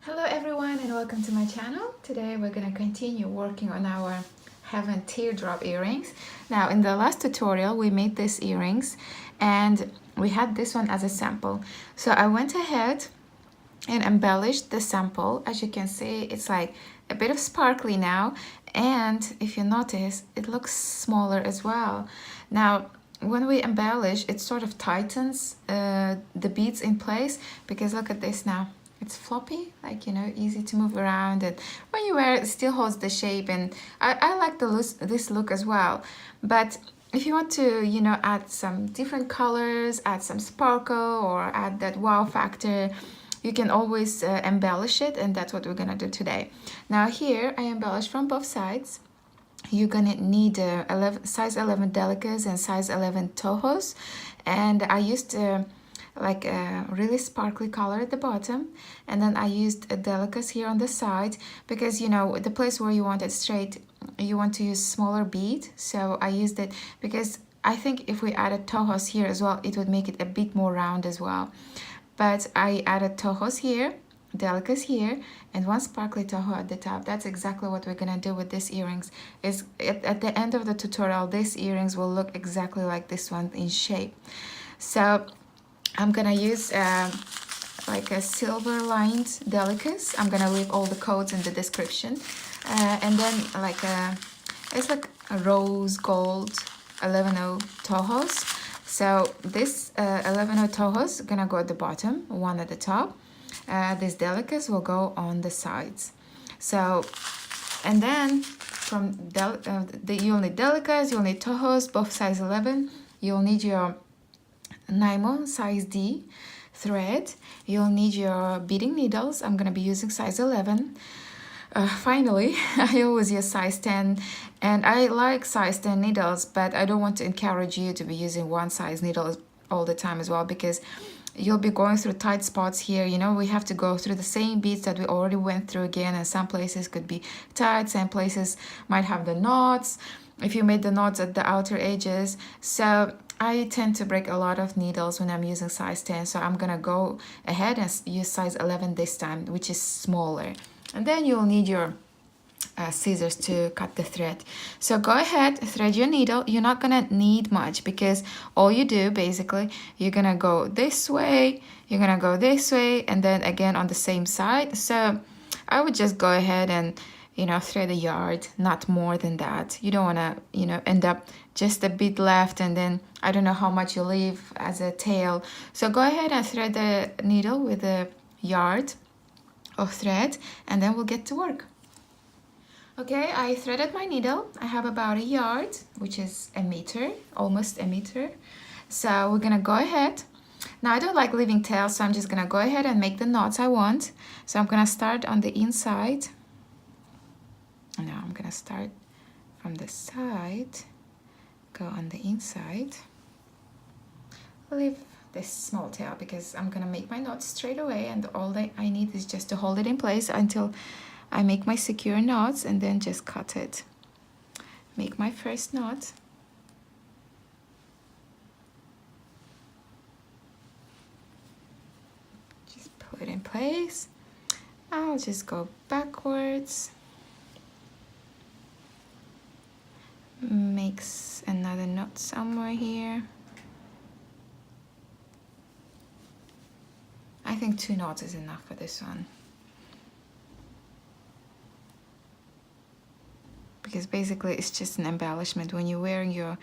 Hello everyone and welcome to my channel. Today we're going to continue working on our Heaven teardrop earrings. Now in the last tutorial we made these earrings and we had this one as a sample. So I went ahead and embellished the sample. As you can see, it's like a bit of sparkly now, and if you notice it looks smaller as well. Now when we embellish, it sort of tightens the beads in place, because look at this now. It's floppy, like, you know, easy to move around, and when you wear it, it still holds the shape, and I like this look as well. But if you want to, you know, add some different colors, add some sparkle, or add that wow factor, you can always embellish it, and that's what we're gonna do today. Now here I embellish from both sides. You're gonna need size 11 Delicas and size 11 Tohos, and I used like a really sparkly color at the bottom, and then I used a delicous here on the side, because you know the place where you want it straight, you want to use smaller bead, so I used it because I think if we added Tohos here as well, it would make it a bit more round as well. But I added Tohos here, delicous here, and one sparkly Toho at the top. That's exactly what we're gonna do with these earrings. Is at the end of the tutorial, these earrings will look exactly like this one in shape. So I'm gonna use like a silver lined delicous. I'm gonna leave all the codes in the description, and then like it's like a rose gold 11-0 Tohos. So this 11-0 Tohos gonna go at the bottom, one at the top. This delicous will go on the sides. So, and then from you'll need delicas, you'll need Tohos, both size 11. You'll need your Nymo size D thread. You'll need your beading needles. I'm gonna be using size 11. Finally, I always use size 10, and I like size 10 needles, but I don't want to encourage you to be using one size needle all the time as well, because you'll be going through tight spots here. You know, we have to go through the same beads that we already went through again, and some places could be tight, some places might have the knots if you made the knots at the outer edges. So I tend to break a lot of needles when I'm using size 10, so I'm gonna go ahead and use size 11 this time, which is smaller. And then you'll need your scissors to cut the thread. So go ahead, thread your needle. You're not gonna need much, because all you do basically, you're gonna go this way, you're gonna go this way, and then again on the same side. So I would just go ahead and, you know, thread a yard, not more than that. You don't wanna, you know, end up just a bit left, and then I don't know how much you leave as a tail. So go ahead and thread the needle with a yard of thread, and then we'll get to work. Okay, I threaded my needle. I have about a yard, which is a meter, almost a meter. So we're gonna go ahead. Now I don't like leaving tails, so I'm just gonna go ahead and make the knots I want. So I'm gonna start on the inside. Now I'm gonna start from the side, go on the inside. Leave this small tail because I'm gonna make my knots straight away, and all that I need is just to hold it in place until I make my secure knots, and then just cut it. Make my first knot. Just pull it in place. I'll just go backwards. Makes another knot somewhere here. I think 2 knots is enough for this one, because basically it's just an embellishment. When you're wearing your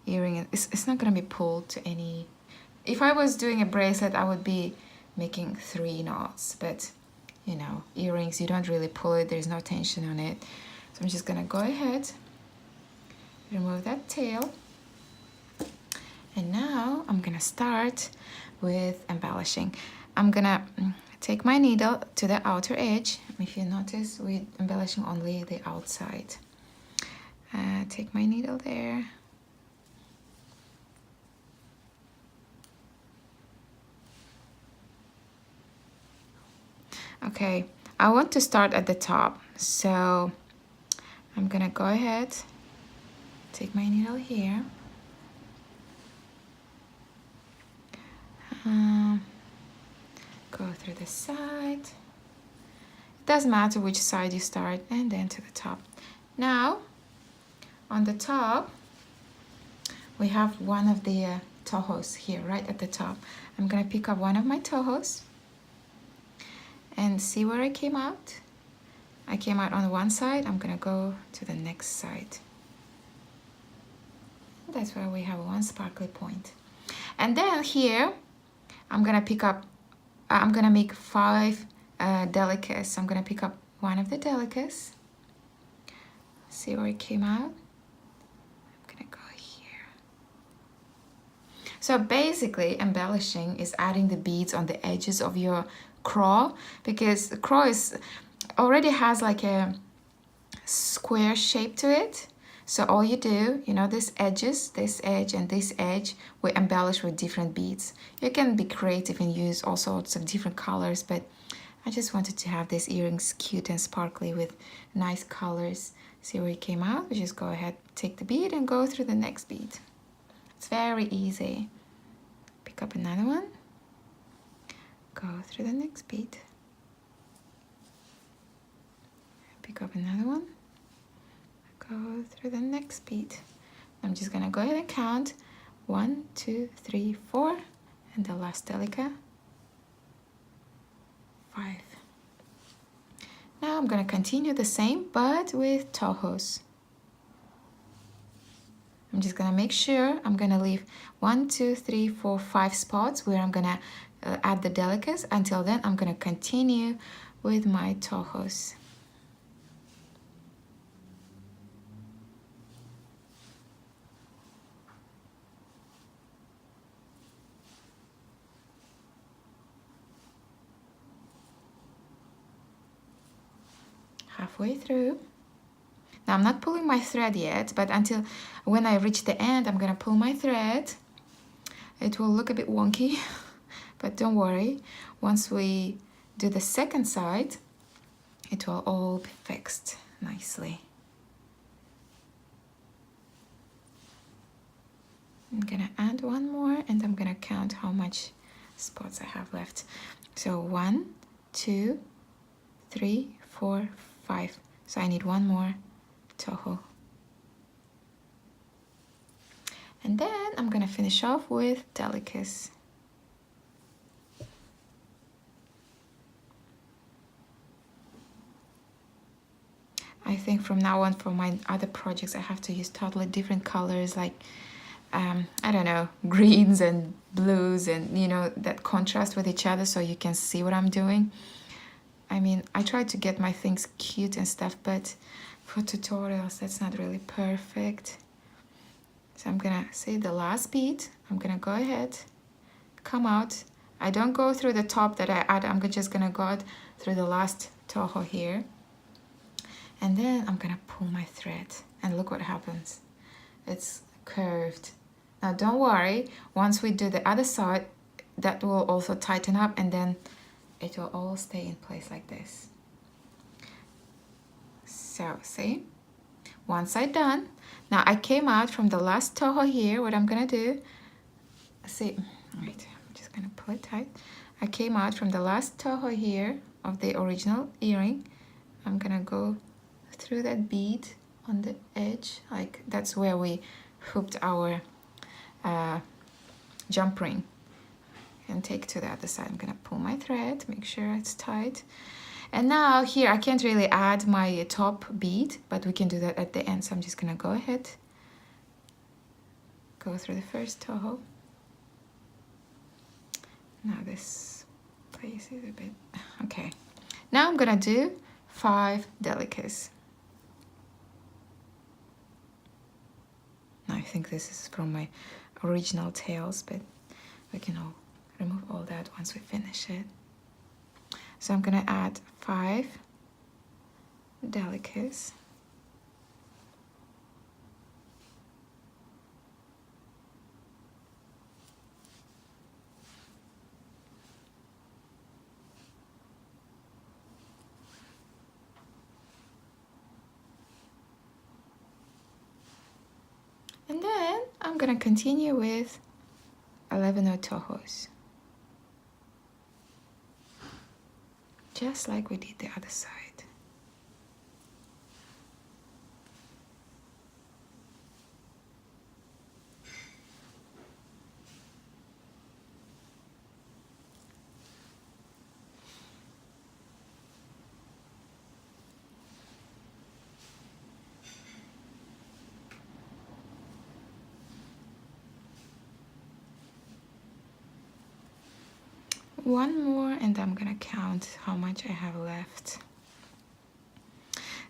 earring, it's not going to be pulled to any. If I was doing a bracelet, I would be making 3 knots, but you know, earrings, you don't really pull it, there's no tension on it. So I'm just going to go ahead, remove that tail, and now I'm going to start with embellishing. I'm gonna take my needle to the outer edge. If you notice, we're embellishing only the outside. Take my needle there. Okay, I want to start at the top, so I'm gonna go ahead, take my needle here. Go through the side, doesn't matter which side you start, and then to the top. Now on the top we have one of the Tohos here right at the top. I'm gonna pick up one of my Tohos and see where I came out. I came out on one side. I'm gonna go to the next side. That's where we have one sparkly point. And then here I'm gonna pick up, I'm gonna make 5 delicous. I'm gonna pick up one of the delicous. See where it came out. I'm gonna go here. So basically embellishing is adding the beads on the edges of your craw, because the craw already has like a square shape to it. So all you do, you know, these edges, this edge and this edge, we embellish with different beads. You can be creative and use all sorts of different colors, but I just wanted to have these earrings cute and sparkly with nice colors. See where it came out? We just go ahead, take the bead and go through the next bead. It's very easy. Pick up another one, go through the next bead. Pick up another one, go through the next bead. I'm just gonna go ahead and count 1, 2, 3, 4, and the last Delica 5. Now I'm gonna continue the same but with Tohos. I'm just gonna make sure I'm gonna leave 1, 2, 3, 4, 5 spots where I'm gonna add the delicous. Until then I'm gonna continue with my Tohos. Halfway through. Now I'm not pulling my thread yet, but until when I reach the end, I'm gonna pull my thread. It will look a bit wonky, but don't worry. Once we do the second side, it will all be fixed nicely. I'm gonna add one more and I'm gonna count how much spots I have left. So 1, 2, 3, 4, 5. So I need one more Toho. And then I'm gonna finish off with delicous. I think from now on for my other projects I have to use totally different colors, like I don't know, greens and blues, and you know, that contrast with each other so you can see what I'm doing. I mean, I try to get my things cute and stuff, but for tutorials, that's not really perfect. So I'm gonna say the last bead. I'm gonna go ahead, come out. I don't go through the top that I add. I'm just gonna go out through the last Toho here. And then I'm gonna pull my thread and look what happens. It's curved. Now don't worry, once we do the other side, that will also tighten up and then it will all stay in place like this. So see, one side done. Now I came out from the last Toho here. What I'm gonna do, see, right, I'm just gonna pull it tight. I came out from the last Toho here of the original earring. I'm gonna go through that bead on the edge, like that's where we hooked our jump ring, and take to the other side. I'm gonna pull my thread, make sure it's tight. And now here I can't really add my top bead, but we can do that at the end. So I'm just gonna go ahead, go through the first Toho. Now this place is a bit, okay. Now I'm gonna do 5 delicous. Now I think this is from my original tails, but we can all remove all that once we finish it. So I'm gonna add 5 delicous. And then I'm gonna continue with 11 Tohos. just like we did the other side. One more and I'm gonna count how much I have left.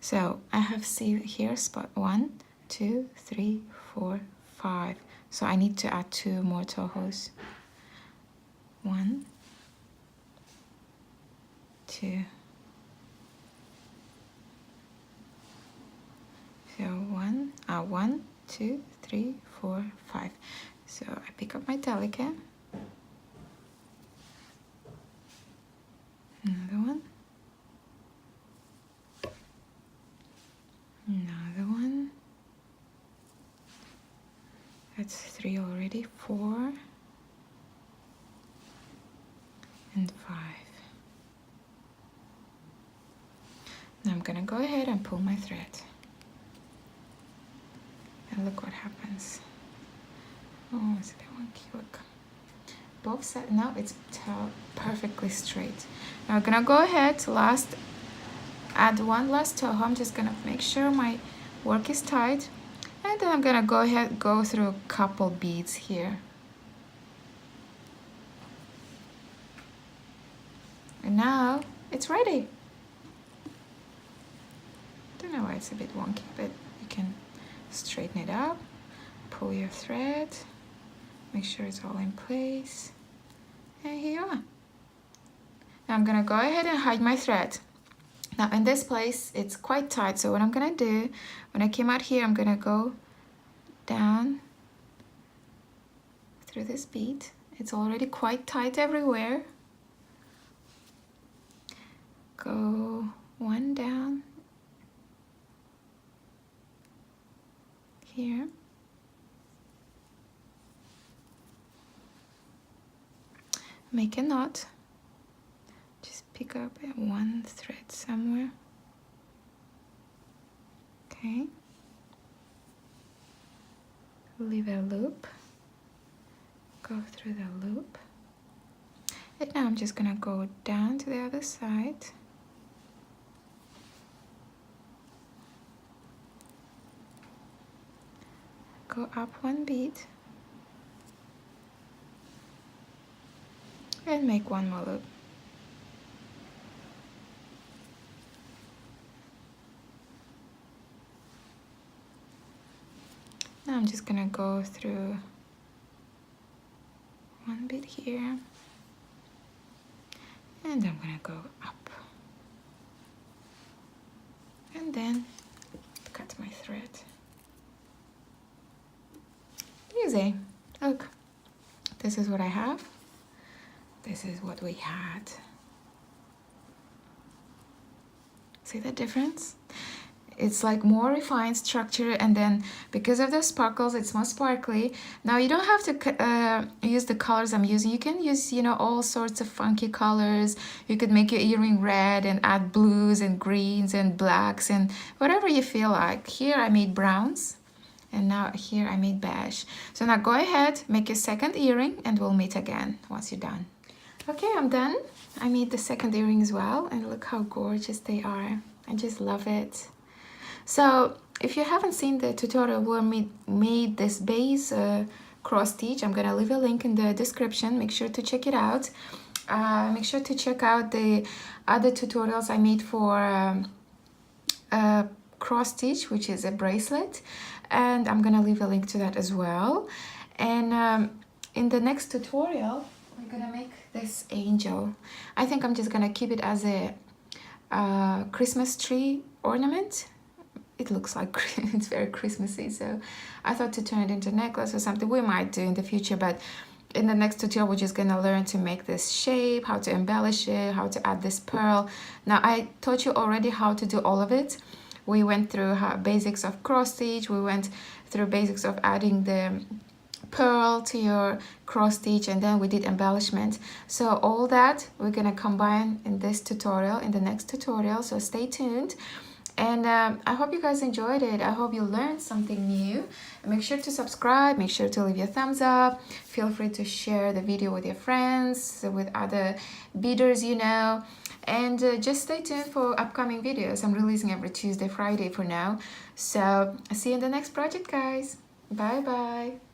So I have here spot 1, 2, 3, 4, 5. So I need to add 2 more Tohos. 1, 2. So 1, 2, 3, 4, 5. So I pick up my Delica. Another one. Another one. That's 3 already. 4 and 5. Now I'm gonna go ahead and pull my thread. And look what happens. Oh, it's a bit wonky. Look. Both sides. Now it's perfectly straight. Now we're gonna go ahead add one last Toho. I'm just gonna make sure my work is tight, and then I'm gonna go through a couple beads here. And now it's ready. Don't know why it's a bit wonky, but you can straighten it up, pull your thread, make sure it's all in place, and here you are. Now I'm gonna go ahead and hide my thread. Now in this place it's quite tight, so what I'm gonna do, when I came out here, I'm gonna go down through this bead. It's already quite tight everywhere. Go 1 down here. Make a knot. Just pick up 1 thread somewhere. Okay. Leave a loop. Go through the loop. And now I'm just gonna go down to the other side. Go up 1 bead. And make 1 more loop. Now I'm just gonna go through 1 bead here, and I'm gonna go up, and then cut my thread. Easy. Look, this is what I have. This is what we had. See the difference? It's like more refined structure, and then because of the sparkles, it's more sparkly. Now you don't have to use the colors I'm using. You can use, you know, all sorts of funky colors. You could make your earring red and add blues and greens and blacks and whatever you feel like. Here I made browns, and now here I made beige. So now go ahead, make your second earring, and we'll meet again once you're done. Okay, I'm done. I made the second earring as well, and look how gorgeous they are. I just love it. So if you haven't seen the tutorial where we made this beige cross stitch, I'm gonna leave a link in the description. Make sure to check it out. Make sure to check out the other tutorials I made for cross stitch, which is a bracelet, and I'm gonna leave a link to that as well. And in the next tutorial, we're gonna make this angel. I think I'm just gonna keep it as a Christmas tree ornament. It looks like it's very Christmassy, so I thought to turn it into a necklace or something. We might do in the future, but in the next tutorial we're just gonna learn to make this shape, how to embellish it, how to add this pearl. Now I taught you already how to do all of it. We went through basics of cross stitch, we went through basics of adding the pearl to your cross stitch, and then we did embellishment. So all that we're gonna combine in this tutorial, in the next tutorial, so stay tuned. And I hope you guys enjoyed it. I hope you learned something new. Make sure to subscribe, make sure to leave your thumbs up. Feel free to share the video with your friends, with other beaders you know. And just stay tuned for upcoming videos. I'm releasing every Tuesday, Friday for now. So I'll see you in the next project, guys. Bye bye.